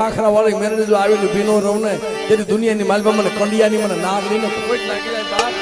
ખાખરા વાળી મેરડી જો આવેલી ભીનો રહું ને તેની દુનિયાની માલમાં મને કંડિયાની મને નામ લઈને કોઈ જ લાગી જાય બાપ.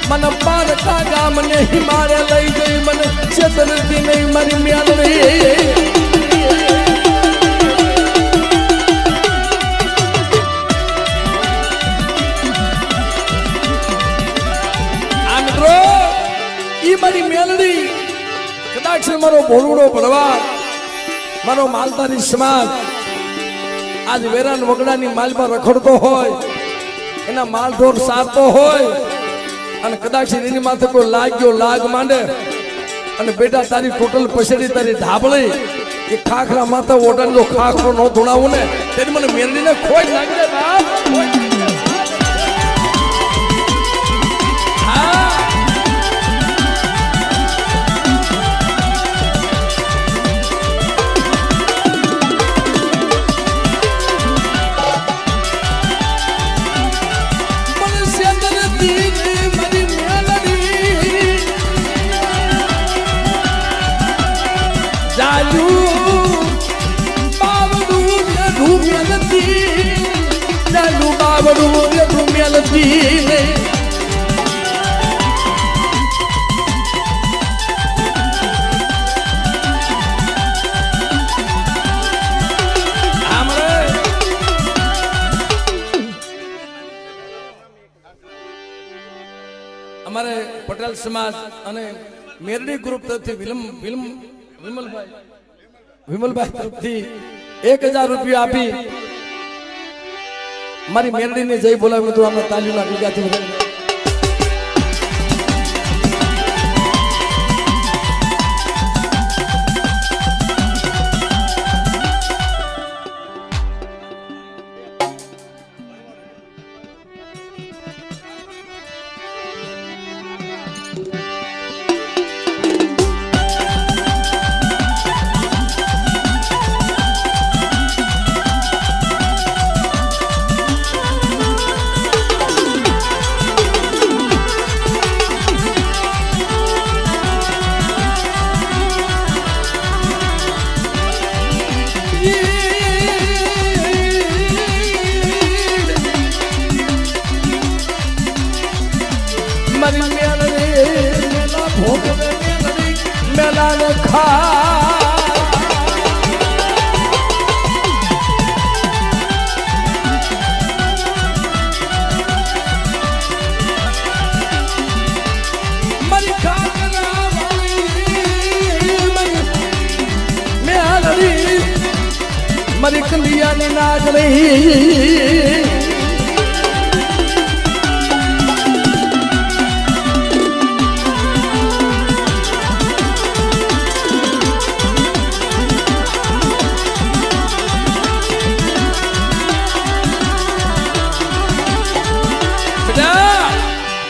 मन पार का गाम नहीं मारे लई गई मन छतरती नहीं मरी म्यालड़ी आमित्रो ई मारी मेलडी कदाच मारो भोलुडो भरवार मारो मालधारी समाज आज वेरान वगડાની માલમાં રખડતો હોય એના માલઢોર સારતો હોય અને કદાચ એની માથે કોઈ લાગ્યો લાગ માંડે અને બેટા તારી ટોટલ પછેડી તારી ઢાબળી એ ખાખરા માથે ઓઢાનો ખાખરો ન ધોણાવું ને તેની મને મેરડીને ખોઈ લાગી દે બાપ. અમારે પટેલ સમાજ અને મેરડી ગ્રુપ તરફથી વિમલભાઈ તરફથી 1000 રૂપિયા આપી મારી મેરડીને જય બોલાવી તો આપણે તાલીના ગીગાથી વગાડી. मेला ने खा मरी कंडिया ने नाच रही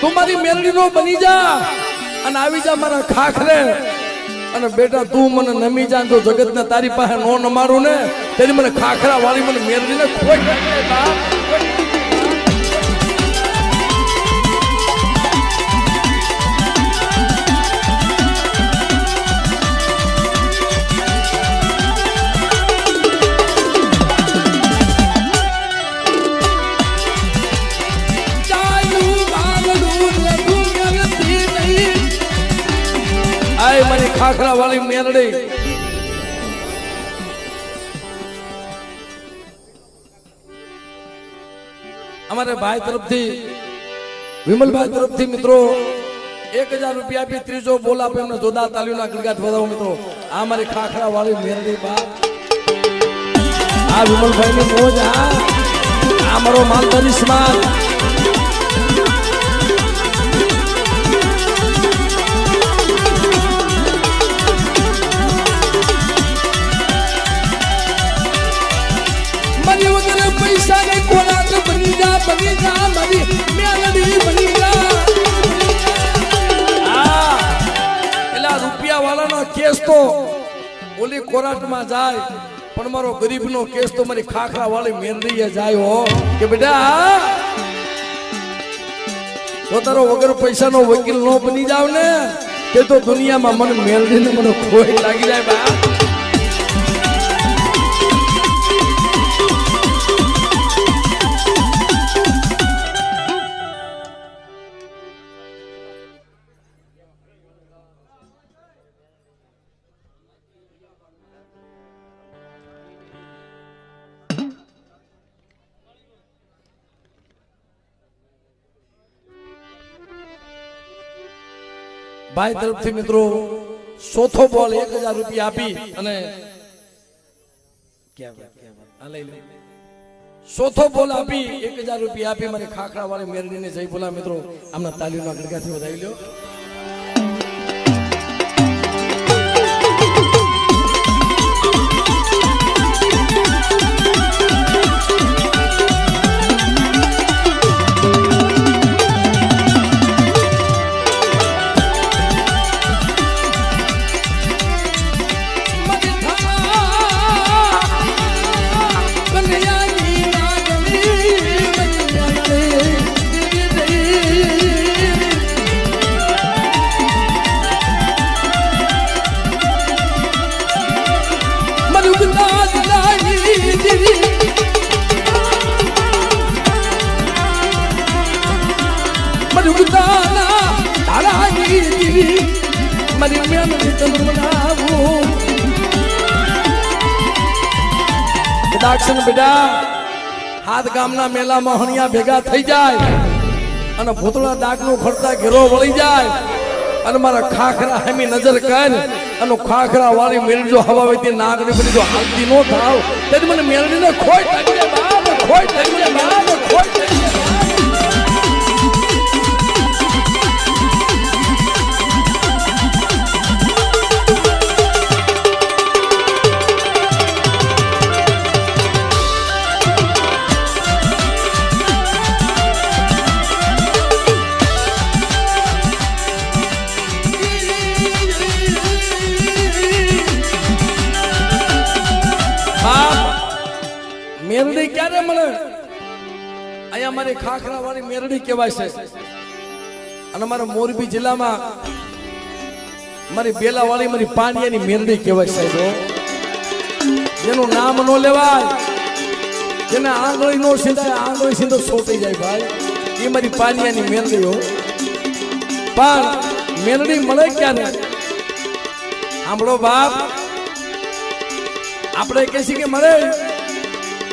तुम्हारी मेलडी नो बनी जा અને આવી જા મારા ખાખરે અને બેટા તું મને નમી જા તો જગત ને તારી પાસે નો નમારું ને તેની મને ખાખરા વાળી મને મેલડી ને ખોઈ બાપ. મારી ખાખરા વાળી મેરડી અમારે ભાઈ તરફથી વિમલભાઈ તરફથી મિત્રો 1000 રૂપિયા આપી ત્રીજો બોલ આપે એમને જોરદાર તાલીઓના ગળગાટ વધાવો મિત્રો. આ મારી ખાખરા વાળી મેરડી બાપ આ વિમલભાઈ ની મોજ આ મારો માલધારી સમાજ पैसा ने कोलाट बनी जा मारी मेलडी बनी जा एला रुपया वाला ना केस तो बोली कोराट में जाए पण मारो गरीब नो केस तो मारी खाखरा वाली मेलडी जाए हो कि बेटा तो तारो वगर पैसा नो वकील नो बनी जाव ने ते तो दुनिया में मन मेलडी ने मन खोई लागी जाए बा भाई तरफ थी मित्रों चौथो बॉल 1000 रुपया आपी अने क्या बात ले लो चौथो बॉल आपी 1000 रुपया आपी मारे खाखरा वाले मेरडी ने जय बोला मित्रों हमने तालियों ना गड़गाथी बधाई लो दक्षिण बेटा हाथ गामना मेला में हणिया भेगा थई जाए अने भूतड़ा डाकनो खड़ता घेरो वળી જાય अने मारा खाखरा हेमी नजर कर अने खाखरा वाली मेल जो हवा वेती नागनी बनी जो हालती नो थाव तेज मने मेलनी ने खोई तकले बाप खोई तकले बाप खोई तकले मेरडी क्या रे मने आया मारे खाखरा वाली मेरडी केवाय छे अने मारा मोरबी जिल्ला में मारी बेला वाली मारी पानियानी मेरडी केवाय छे जो जेनु नाम नो लेवाय जेने आंगળી नो सीधा आंगળી सीधो सोटी जाय भाई ई मारी पानियानी मेरडी हो पण मेरडी मळे क्या ने सांभळो बाप आपणे केसी के मळे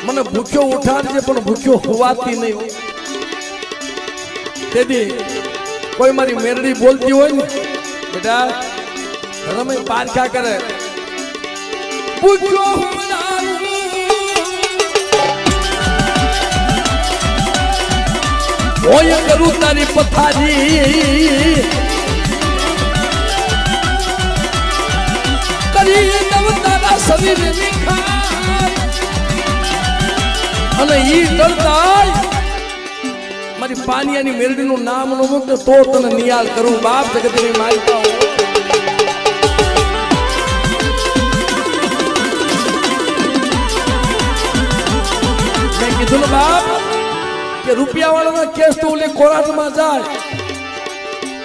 मने भूख्यो उठाड़जे पण भूख्यो होवाती नहीं हो तेदी कोई मारी मेरडी बोलती हो ने बेटा घर में पार क्या करे भूख्यो होनारू ओय करू तारी पथारी करी नव तारा शरीर निखा अने ई डरताय मारी पानियानी मेरडी नु नाम नो मुक्त तो तने नियाल करूं बाप जगतनी मालता हो मैं कीधुं बाप के रुपया वाला ना केस तो ले कोराट में जाय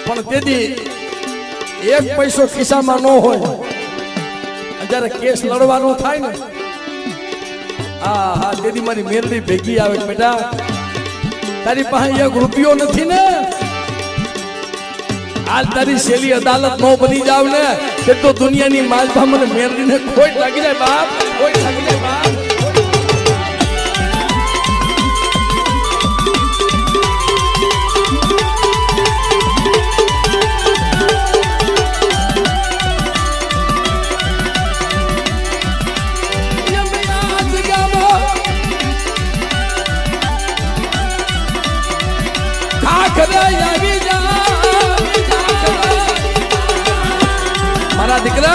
पण तेदी एक पैसो खिस्सा में न होय जरे केस लड़वानो थाय ने हाँ तेरी मारी मेरडी भेगी आवे बेटा तारी पासे एक रुपयो नहीं ने आज तारी सेली अदालत नो बनी जाव ने ते तो दुनिया नी मालभा मने मेरडी ने खोट लागी जाए बाप खोट लागी जाए बाप मारा दीकरा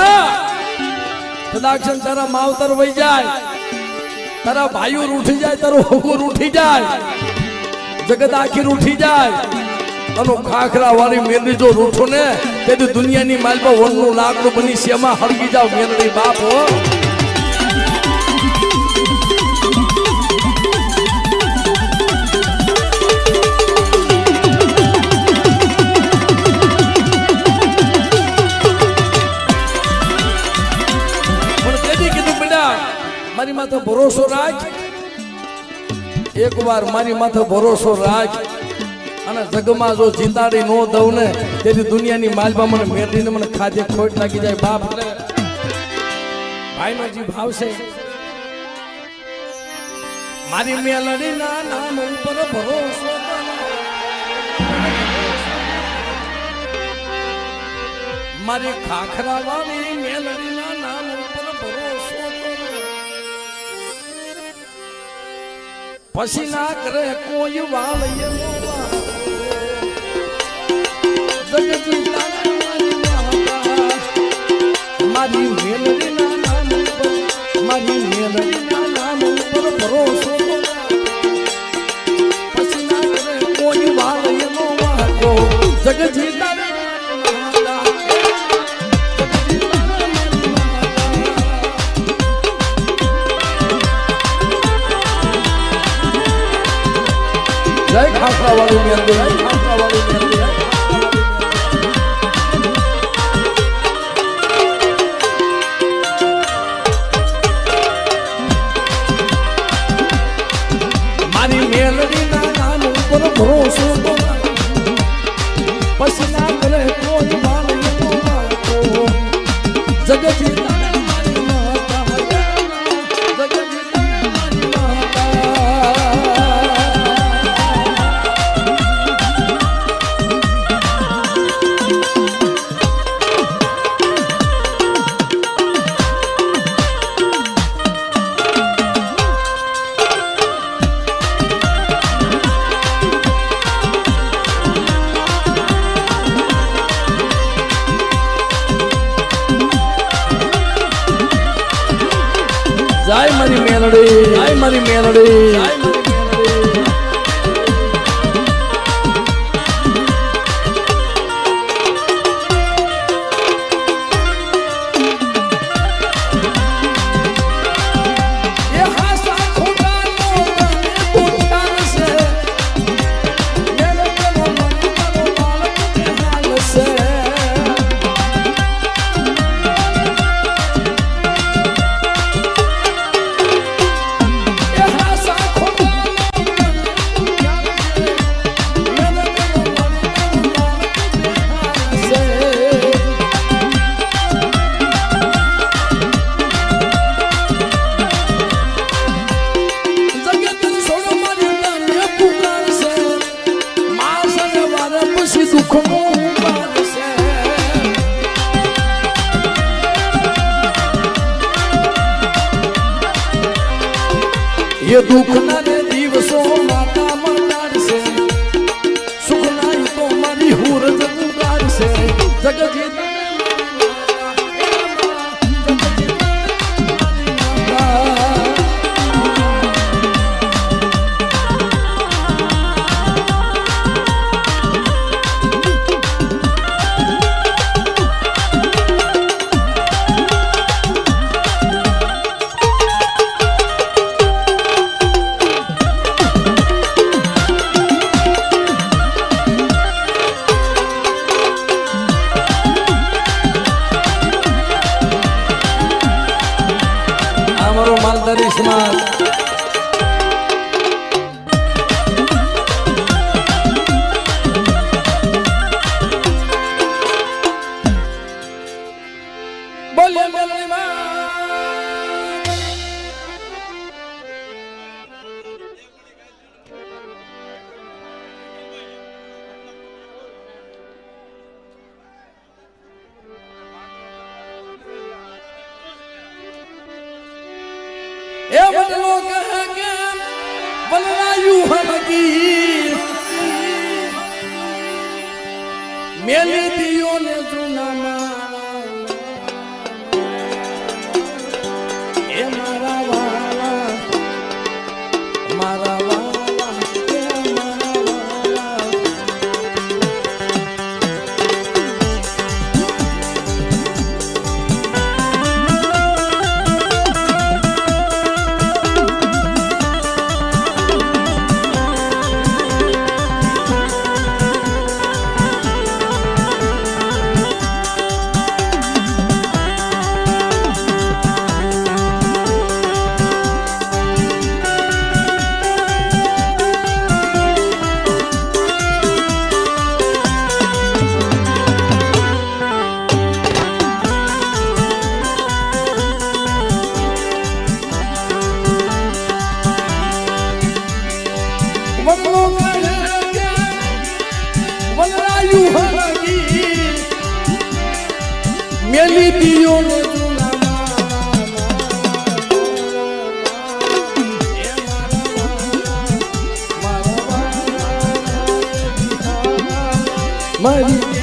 सदाक्षण तारा मावतर वही जाए તારા ભાઈઓ રૂઠી જાય, તારું હગું રૂઠી જાય, જગત આખી રૂઠી જાય, અને ખાખરા વાળી મેરડી જો રૂઠો ને તેથી દુનિયાની માલમાં વનનું લાકડું બની શેમાં હળગી જાવ મેરડી બાપ હો. મારી માથે ભરોસો રાખ, એક વાર મારી માથે ભરોસો રાખ, અને જગમાં જો જીતાડી નો દઉં ને તેથી દુનિયાની માલમાં મને મેળવીને મને ખાધે ખોટ લાગી જાય બાપ. ભાઈનો જે ભાવ છે મારી મેલડીના નામ ઉપર ભરોસો, મારી ખાખરા વાળી મેલડીના નામ ઉપર ભરોસો, પછી ના કરે કોઈ વાલ મારી મેલડીના નામ ઉપર, મારી મેલડીના નામ ઉપર ભરોસો, પછી ના કરે કોઈ વાલ એનો વાતો જગજી જય ખાખરા વાળી મેલડી, જય ખાખરા વાળી મેલડી. મારી મેલડીના નામ ઉપર ભરોસો, પછી ના કરે કોઈ વાળ એનો વાતો જગજી મારી માતા, જગજી મારી માતા. જય મારી મેલડી, જય મારી મેલડી, જય મારી મેલડી. એ હાસા ખોટાનો પૂછાણ છે, મેલડીનો મનનો બાળક હાલ છે. ये दुख ना દિવસો માતા મટાડશે, સુખ ના તો મારી હુરજ ઉગાડશે, જગજી માલધારી સમાજ બોલે મેલડી માં. એ બદલો કહે કે બદલાયું હમકી મેલી દિયો ને જૂનામાં એ મારા વાલા મારા વાલા એ મારા મેલી દિયો ને મારી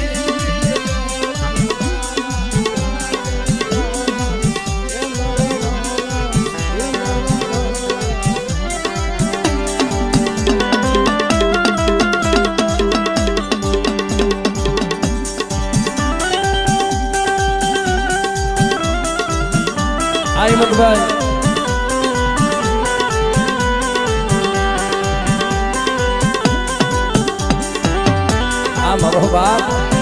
અહેમદભાઈ આ મારો બાપ